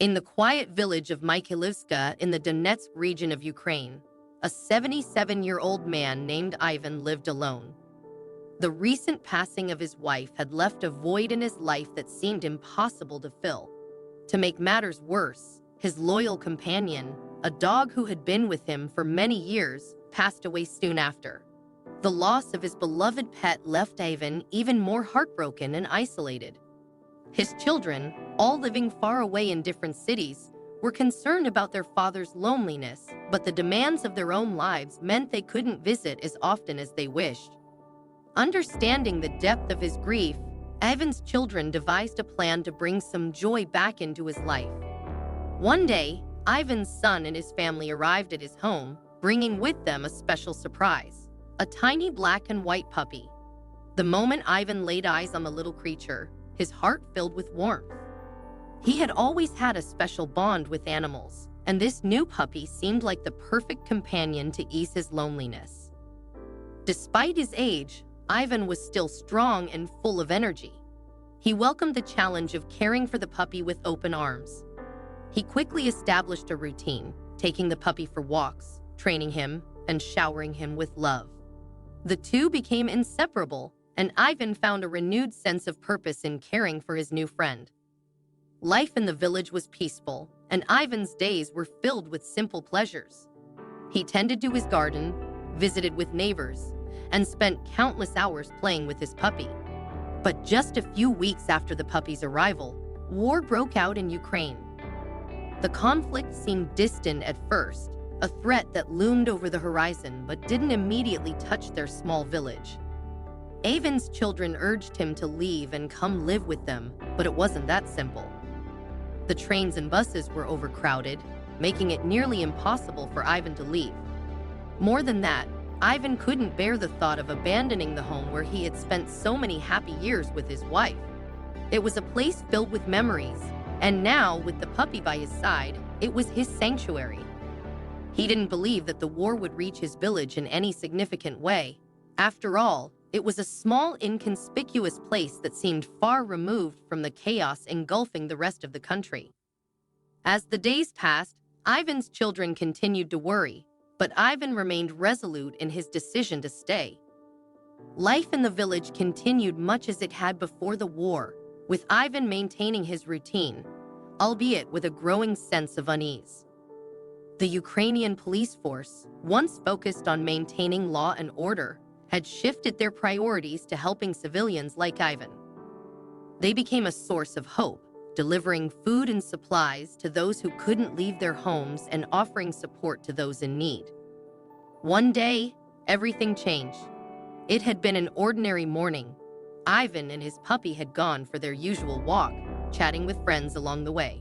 In the quiet village of Mykhilivska in the Donetsk region of Ukraine, a 77-year-old man named Ivan lived alone. The recent passing of his wife had left a void in his life that seemed impossible to fill. To make matters worse, his loyal companion, a dog who had been with him for many years, passed away soon after. The loss of his beloved pet left Ivan even more heartbroken and isolated. His children, all living far away in different cities, were concerned about their father's loneliness, but the demands of their own lives meant they couldn't visit as often as they wished. Understanding the depth of his grief, Ivan's children devised a plan to bring some joy back into his life. One day, Ivan's son and his family arrived at his home, bringing with them a special surprise, a tiny black and white puppy. The moment Ivan laid eyes on the little creature, his heart filled with warmth. He had always had a special bond with animals, and this new puppy seemed like the perfect companion to ease his loneliness. Despite his age, Ivan was still strong and full of energy. He welcomed the challenge of caring for the puppy with open arms. He quickly established a routine, taking the puppy for walks, training him, and showering him with love. The two became inseparable, and Ivan found a renewed sense of purpose in caring for his new friend. Life in the village was peaceful, and Ivan's days were filled with simple pleasures. He tended to his garden, visited with neighbors, and spent countless hours playing with his puppy. But just a few weeks after the puppy's arrival, war broke out in Ukraine. The conflict seemed distant at first, a threat that loomed over the horizon but didn't immediately touch their small village. Ivan's children urged him to leave and come live with them, but it wasn't that simple. The trains and buses were overcrowded, making it nearly impossible for Ivan to leave. More than that, Ivan couldn't bear the thought of abandoning the home where he had spent so many happy years with his wife. It was a place filled with memories, and now, with the puppy by his side, it was his sanctuary. He didn't believe that the war would reach his village in any significant way. After all, it was a small, inconspicuous place that seemed far removed from the chaos engulfing the rest of the country. As the days passed, Ivan's children continued to worry, but Ivan remained resolute in his decision to stay. Life in the village continued much as it had before the war, with Ivan maintaining his routine, albeit with a growing sense of unease. The Ukrainian police force, once focused on maintaining law and order, had shifted their priorities to helping civilians like Ivan. They became a source of hope, delivering food and supplies to those who couldn't leave their homes and offering support to those in need. One day, everything changed. It had been an ordinary morning. Ivan and his puppy had gone for their usual walk, chatting with friends along the way.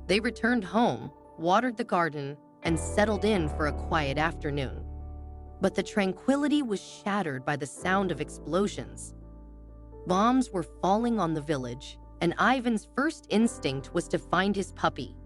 They returned home, watered the garden, and settled in for a quiet afternoon. But the tranquility was shattered by the sound of explosions. Bombs were falling on the village, and Ivan's first instinct was to find his puppy.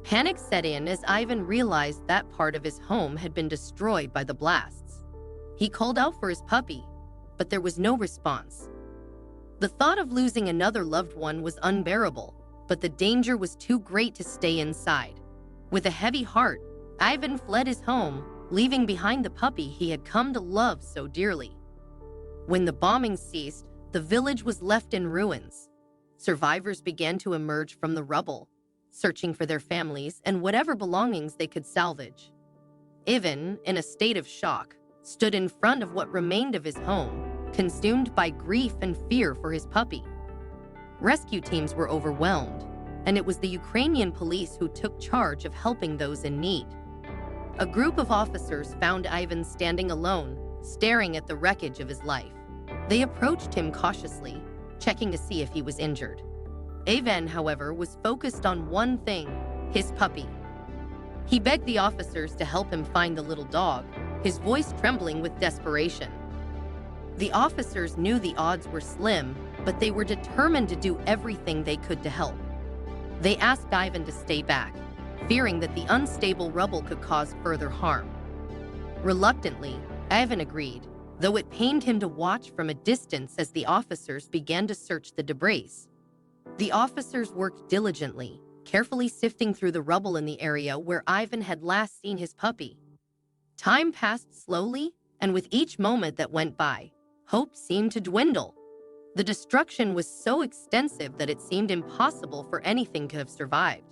Panic set in as Ivan realized that part of his home had been destroyed by the blasts. He called out for his puppy, but there was no response. The thought of losing another loved one was unbearable, but the danger was too great to stay inside. With a heavy heart, Ivan fled his home, leaving behind the puppy he had come to love so dearly. When the bombing ceased, the village was left in ruins. Survivors began to emerge from the rubble, searching for their families and whatever belongings they could salvage. Ivan, in a state of shock, stood in front of what remained of his home, consumed by grief and fear for his puppy. Rescue teams were overwhelmed, and it was the Ukrainian police who took charge of helping those in need. A group of officers found Ivan standing alone, staring at the wreckage of his life. They approached him cautiously, checking to see if he was injured. Ivan, however, was focused on one thing: his puppy. He begged the officers to help him find the little dog, his voice trembling with desperation. The officers knew the odds were slim, but they were determined to do everything they could to help. They asked Ivan to stay back, fearing that the unstable rubble could cause further harm. Reluctantly, Ivan agreed, though it pained him to watch from a distance as the officers began to search the debris. The officers worked diligently, carefully sifting through the rubble in the area where Ivan had last seen his puppy. Time passed slowly, and with each moment that went by, hope seemed to dwindle. The destruction was so extensive that it seemed impossible for anything to have survived.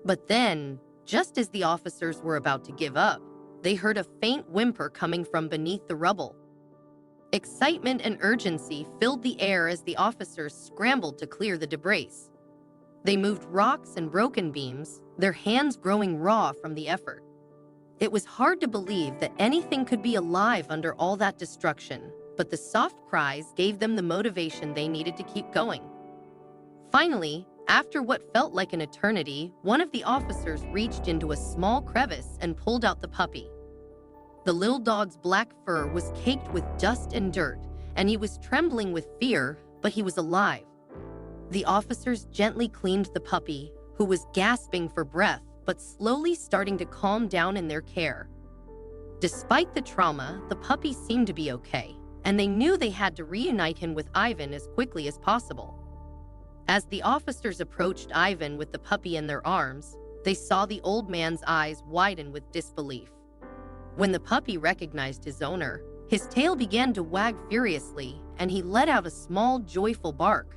But then, just as the officers were about to give up, they heard a faint whimper coming from beneath the rubble. Excitement and urgency filled the air as the officers scrambled to clear the debris. They moved rocks and broken beams, their hands growing raw from the effort. It was hard to believe that anything could be alive under all that destruction, but the soft cries gave them the motivation they needed to keep going. Finally, after what felt like an eternity, one of the officers reached into a small crevice and pulled out the puppy. The little dog's black fur was caked with dust and dirt, and he was trembling with fear, but he was alive. The officers gently cleaned the puppy, who was gasping for breath, but slowly starting to calm down in their care. Despite the trauma, the puppy seemed to be okay, and they knew they had to reunite him with Ivan as quickly as possible. As the officers approached Ivan with the puppy in their arms, they saw the old man's eyes widen with disbelief. When the puppy recognized his owner, his tail began to wag furiously, and he let out a small, joyful bark.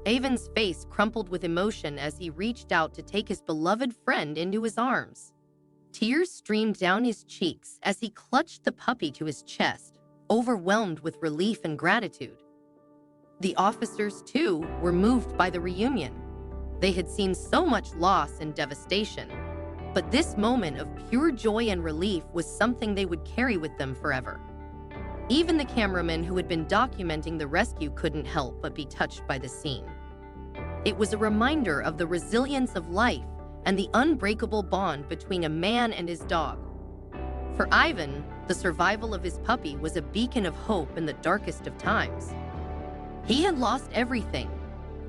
Ivan's face crumpled with emotion as he reached out to take his beloved friend into his arms. Tears streamed down his cheeks as he clutched the puppy to his chest, overwhelmed with relief and gratitude. The officers, too, were moved by the reunion. They had seen so much loss and devastation, but this moment of pure joy and relief was something they would carry with them forever. Even the cameraman who had been documenting the rescue couldn't help but be touched by the scene. It was a reminder of the resilience of life and the unbreakable bond between a man and his dog. For Ivan, the survival of his puppy was a beacon of hope in the darkest of times. He had lost everything: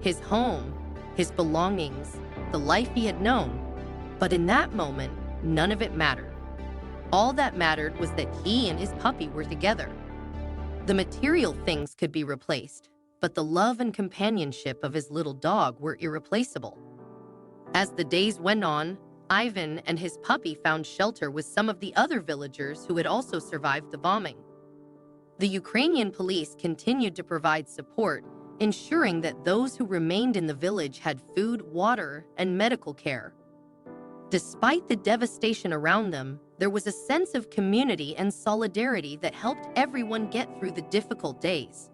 his home, his belongings, the life he had known. But in that moment, none of it mattered. All that mattered was that he and his puppy were together. The material things could be replaced, but the love and companionship of his little dog were irreplaceable. As the days went on, Ivan and his puppy found shelter with some of the other villagers who had also survived the bombing. The Ukrainian police continued to provide support, ensuring that those who remained in the village had food, water, and medical care. Despite the devastation around them, there was a sense of community and solidarity that helped everyone get through the difficult days.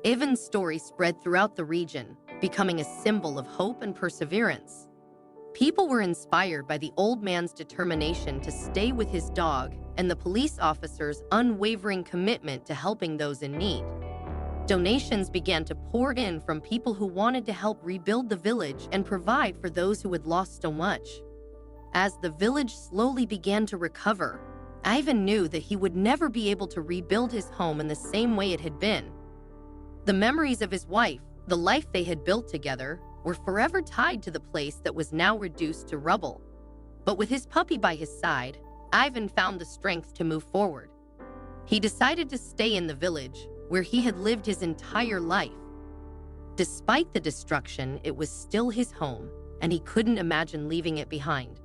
Ivan's story spread throughout the region, becoming a symbol of hope and perseverance. People were inspired by the old man's determination to stay with his dog and the police officers' unwavering commitment to helping those in need. Donations began to pour in from people who wanted to help rebuild the village and provide for those who had lost so much. As the village slowly began to recover, Ivan knew that he would never be able to rebuild his home in the same way it had been. The memories of his wife, the life they had built together, were forever tied to the place that was now reduced to rubble. But with his puppy by his side, Ivan found the strength to move forward. He decided to stay in the village, where he had lived his entire life. Despite the destruction, it was still his home, and he couldn't imagine leaving it behind.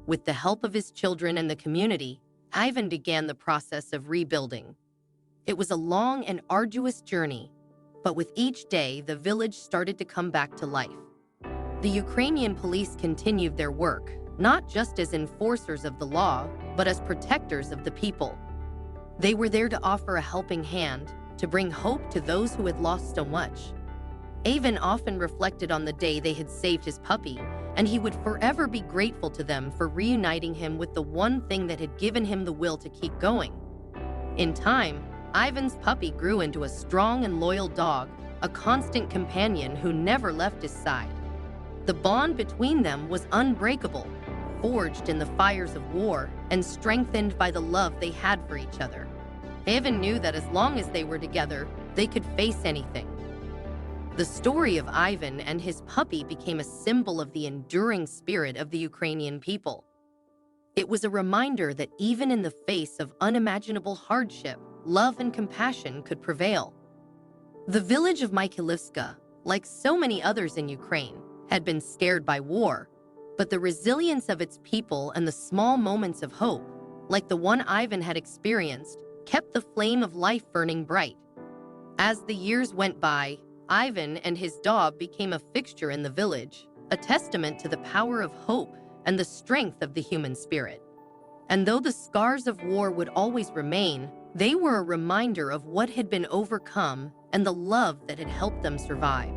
With the help of his children and the community, Ivan began the process of rebuilding. It was a long and arduous journey, but with each day, the village started to come back to life. The Ukrainian police continued their work, not just as enforcers of the law, but as protectors of the people. They were there to offer a helping hand, to bring hope to those who had lost so much. Ivan often reflected on the day they had saved his puppy, and he would forever be grateful to them for reuniting him with the one thing that had given him the will to keep going. In time, Ivan's puppy grew into a strong and loyal dog, a constant companion who never left his side. The bond between them was unbreakable, forged in the fires of war and strengthened by the love they had for each other. Ivan knew that as long as they were together, they could face anything. The story of Ivan and his puppy became a symbol of the enduring spirit of the Ukrainian people. It was a reminder that even in the face of unimaginable hardship, love and compassion could prevail. The village of Mykolivka, like so many others in Ukraine, had been scared by war, but the resilience of its people and the small moments of hope, like the one Ivan had experienced, kept the flame of life burning bright. As the years went by, Ivan and his dog became a fixture in the village, a testament to the power of hope and the strength of the human spirit. And though the scars of war would always remain, they were a reminder of what had been overcome and the love that had helped them survive.